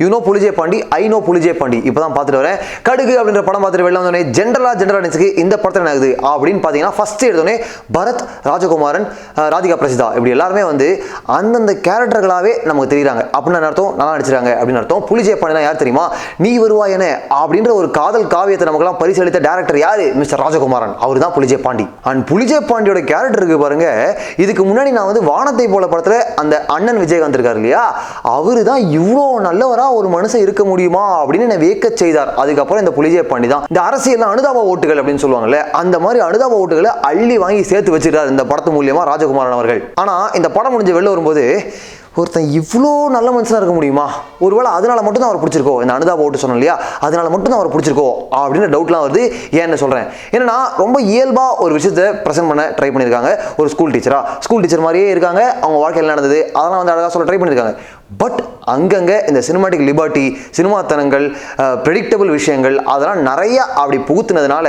You know புலிஜே பாண்டி, I know புலிஜே பாண்டி. இப்போதான் பார்த்துட்டு வரேன். கடுகு அப்படின்ற படம் பார்த்துட்டு வெளில வந்தோடனே ஜென்ரலா நினைச்சுக்கு இந்த படத்தில் என்ன ஆகுது அப்படின்னு பார்த்தீங்கன்னா, ஃபர்ஸ்ட் எடுத்தோடனே பரத், ராஜகுமாரன், ராதிகா பிரசிதா இப்படி எல்லாருமே வந்து அந்தந்த கேரக்டர்களாகவே நமக்கு தெரியுறாங்க. அப்படின்னு அர்த்தம் நல்லா நடிச்சிருக்காங்க அப்படின்னு அர்த்தம். புலிஜே பாண்டினா யார் தெரியுமா? நீ வருவாய் என அப்படின்ற ஒரு காதல் காவியத்தை நமக்கெல்லாம் பரிசளித்த டேரக்டர் யாரு? மிஸ்டர் ராஜகுமாரன். அவர் தான் புலிஜே பாண்டி. அண்ட் புலிஜே பாண்டியோட கேரக்டருக்கு பாருங்க, இதுக்கு முன்னாடி நான் வந்து வானத்தை போல படத்தில் அந்த அண்ணன் விஜயகாந்த் இருக்காரு இல்லையா, அவரு தான் இவ்வளோ நல்லவரா ஒரு மனுஷன் இருக்க முடியுமா அப்படின்னு என்ன வியக்க செய்தார். அதுக்கப்புறம் இந்த புலிஜே பாண்டி தான் இந்த அரசியல் அனுதாப ஓட்டுகள் அப்படின்னு சொல்லுவாங்கல்ல, அந்த மாதிரி அனுதாப ஓட்டுகளை அள்ளி வாங்கி சேர்த்து வச்சிருக்காரு இந்த படத்து மூலியமா ராஜகுமாரன் அவர்கள். ஆனா இந்த படம் முடிஞ்சு வெளில வரும்போது ஒருத்தன் இவ்வளோ நல்ல மனுஷனாக இருக்க முடியுமா? ஒருவேளை அதனால மட்டும் தான் அவர் பிடிச்சிருக்கோ, இந்த அனுதாப ஓட்டு சொன்னோம் இல்லையா, அதனால மட்டும் தான் அவர் பிடிச்சிருக்கோ அப்படின்னு டவுட்லாம் வருது. ஏன்னு சொல்கிறேன், என்னன்னா ரொம்ப இயல்பாக ஒரு விஷயத்தை ப்ரெசென்ட் பண்ண ட்ரை பண்ணியிருக்காங்க. ஒரு ஸ்கூல் டீச்சர் மாதிரியே இருக்காங்க. அவங்க வாழ்க்கையில் நடந்தது அதெல்லாம் வந்து அழகாக சொல்ல ட்ரை பண்ணியிருக்காங்க. பட் அங்கங்கே இந்த சினிமாட்டிக் லிபர்ட்டி, சினிமாத்தனங்கள், ப்ரெடிக்டபிள் விஷயங்கள் அதெல்லாம் நிறைய அப்படி புகுத்துனதுனால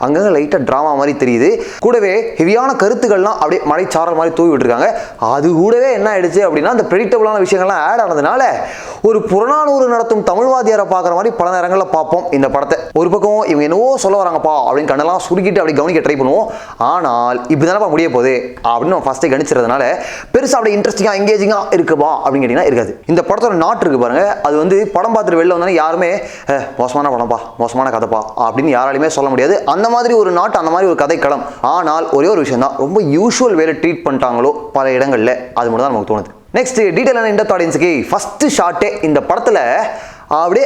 அங்கங்கே லைட்டாக ட்ராமா மாதிரி தெரியுது. கூடவே ஹெவியான கருத்துக்கள்லாம் அப்படியே மலைச்சாரல் மாதிரி தூவி விட்டுருக்காங்க. அது கூடவே என்ன ஆயிடுச்சு அப்படின்னா, அந்த ப்ரெடிக்டபிளான விஷயங்கள்லாம் ஆட் ஆனதுனால ஒரு புறநானூறு நடத்தும் தமிழ்வாதியாரை பார்க்குற மாதிரி பல நேரங்களில் பார்ப்போம் இந்த படத்தை. ஒரு பக்கம் இவங்க என்னவோ சொல்ல வராங்கப்பா அப்படின்னு கண்ணெல்லாம் சுருக்கிட்டு அப்படி கவனிக்க ட்ரை பண்ணுவோம். ஆனால் இப்படி தானப்பா முடிய போகுது அப்படின்னு நம்ம ஃபர்ஸ்ட்டே கணிச்சிருந்தனால பெருசாக அப்படி இன்ட்ரெஸ்டிங்காக எங்கேஜிங்காக இருக்குப்பா அப்படின்னு கேட்டிங்கன்னா இருக்காது. இந்த படத்தோட நாட் இருக்கு பாருங்க, அது வந்து படம் பார்த்துட்டு வெளில வந்தாலும் யாருமே மோசமான படம்ப்பா, மோசமான கதைப்பா அப்படின்னு யாராலையுமே சொல்ல முடியாது. அந்த மாதிரி ஒரு நாட், அந்த மாதிரி ஒரு கதைக்களம். ஆனால் ஒரே ஒரு விஷயம் தான், ரொம்ப யூஷுவல் வேலை ட்ரீட் பண்ணிட்டாங்களோ பல இடங்களில், அது மட்டும் தான் நமக்கு தோணுது. நெக்ஸ்ட் டீட்டெயிலான இந்த ஆடியன்ஸுக்கு ஃபர்ஸ்ட் ஷாட்டே இந்த படத்தில் அப்படியே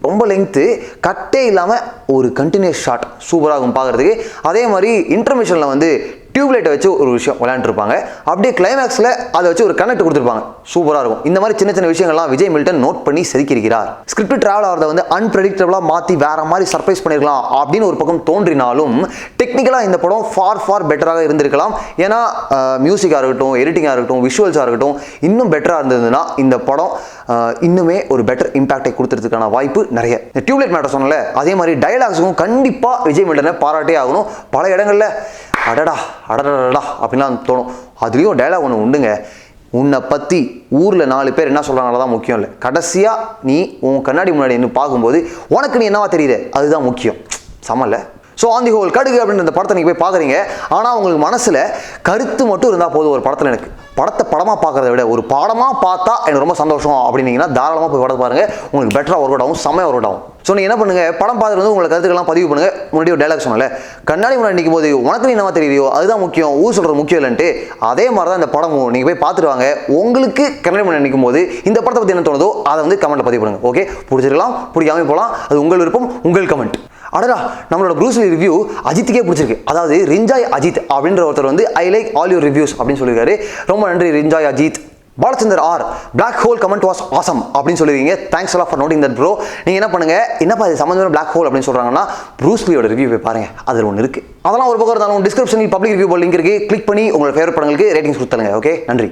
ரொம்ப லெங்க்த்து கட்டே இல்லாமல் ஒரு கண்டினியூஸ் ஷாட் சூப்பராகும் பார்க்குறதுக்கு. அதே மாதிரி இன்டர்மிஷனில் வந்து டியூப்லைட்டை வச்சு ஒரு விஷயம் விளையாண்டுருப்பாங்க. அப்படியே கிளைமேக்ஸில் அதை வச்சு ஒரு கனெக்ட் கொடுத்துருப்பாங்க. சூப்பராக இருக்கும். இந்த மாதிரி சின்ன சின்ன விஷயங்கள்லாம் விஜய் மில்டன் நோட் பண்ணி செதுக்கியிருக்கிறார். ஸ்கிரிப்ட் ட்ராவல் ஆகிறத வந்து அன்பிரடிக்டபிளாக மாற்றி வேற மாதிரி சர்ப்ரைஸ் பண்ணிருக்கலாம் அப்படின்னு ஒரு பக்கம் தோன்றினாலும், டெக்னிக்கலாக இந்த படம் ஃபார் பெட்டராக இருந்திருக்கலாம். ஏன்னா மியூசிக்காக இருக்கட்டும், எடிட்டிங்காக இருக்கட்டும், விஷுவல்ஸாக இருக்கட்டும், இன்னும் பெட்டராக இருந்ததுன்னா இந்த படம் இன்னுமே ஒரு பெட்டர் இம்பாக்டை கொடுத்துறதுக்கான வாய்ப்பு நிறைய. இந்த டியூப்லைட் மேட்டர் சொன்னல, அதே மாதிரி டயலாக்ஸுக்கும் கண்டிப்பாக விஜய் மில்டனை பாராட்டே ஆகணும். பல இடங்களில் அடடா அப்படின்லாம் தோணும். அதுலேயும் டைலாக் ஒன்று உண்டுங்க, உன்னை பற்றி ஊரில் 4 பேர் என்ன சொல்கிறாங்களோ தான் முக்கியம் இல்லை, கடைசியாக நீ உன் கண்ணாடி முன்னாடி நின்று பார்க்கும்போது உனக்கு நீ என்னவா தெரியுது அதுதான் முக்கியம். சமல்ல. ஸோ ஆன் தி ஹோல் கடுகு அப்படின்ற இந்த படத்தை நீங்கள் போய் பார்க்குறீங்க. ஆனால் உங்களுக்கு மனசில் கருத்து மட்டும் இருந்தால் போதும். ஒரு படத்தில் எனக்கு படத்தை படமாக பார்க்குறத விட ஒரு பாடமாக பார்த்தா எனக்கு ரொம்ப சந்தோஷம் அப்படின்னீங்கன்னா தாராளமாக போய் படத்தை பாருங்கள். உங்களுக்கு பெட்டராக ஒர்க் அவுட் ஆகும், செம்மையாக ஒர்க் அவுட் ஆகும். ஸோ நீங்கள் என்ன பண்ணுங்கள், படம் பார்த்துட்டு வந்து உங்களுக்கு கருத்துக்கெல்லாம் பதிவு பண்ணுங்கள். முன்னாடி ஒரு டைலாக் சொன்னல, கண்ணாடி முன்னாடி நிற்கும் போது உனக்கு நீ என்னவா தெரியுதோ அதுதான் முக்கியம், ஊர் சொல்கிறது முக்கியம் இல்லைன்ட்டு. அதே மாதிரி தான் இந்த படமும். நீங்கள் போய் பார்த்துட்டு வாங்க. உங்களுக்கு கண்ணாடி முன்னாடி நிற்கும் போது இந்த படத்தை பற்றி என்ன தோணுதோ அதை வந்து கமெண்ட்டில் பதிவு பண்ணுங்கள். ஓகே, பிடிச்சிருக்கலாம், பிடிக்காம போகலாம், அது உங்கள் விருப்பம், உங்கள் கமெண்ட். அடடா, நம்மளோட ப்ரூஸ் லீ ரிவ்யூ அஜித்துக்கே பிடிச்சிருக்கு. அதாவது ரிஞ்சாய் அஜித் அப்படின்ற ஒருத்தர் வந்து I like all your reviews அப்படின்னு சொல்லியிருக்காரு. ரொம்ப நன்றி ரிஞ்சாய் Ajith. Balachander R black hole comment was awesome அப்படின்னு சொல்லிருக்கீங்க. Thanks a lot for noting that bro. நீங்கள் என்ன பண்ணுங்க, என்னப்பா இது சம்மந்தமான பிளாக் ஹோல் அப்படின்னு சொல்கிறாங்கன்னா ப்ரூஸ் லீயோட ரிவ்யூ போய் பாருங்க, அதில் ஒன்று இருக்குது. அதெல்லாம் ஒரு பக்கம் இருந்தாலும் டிஸ்கிரிப்ஷனில் பப்ளிக் ரிவ்யூ லிங்க் இருக்குது. கிளிக் பண்ணி உங்களோட ஃபேவரட் படங்களுக்கு ரேட்டிங்ஸ் கொடுத்துருங்க. ஓகே, நன்றி.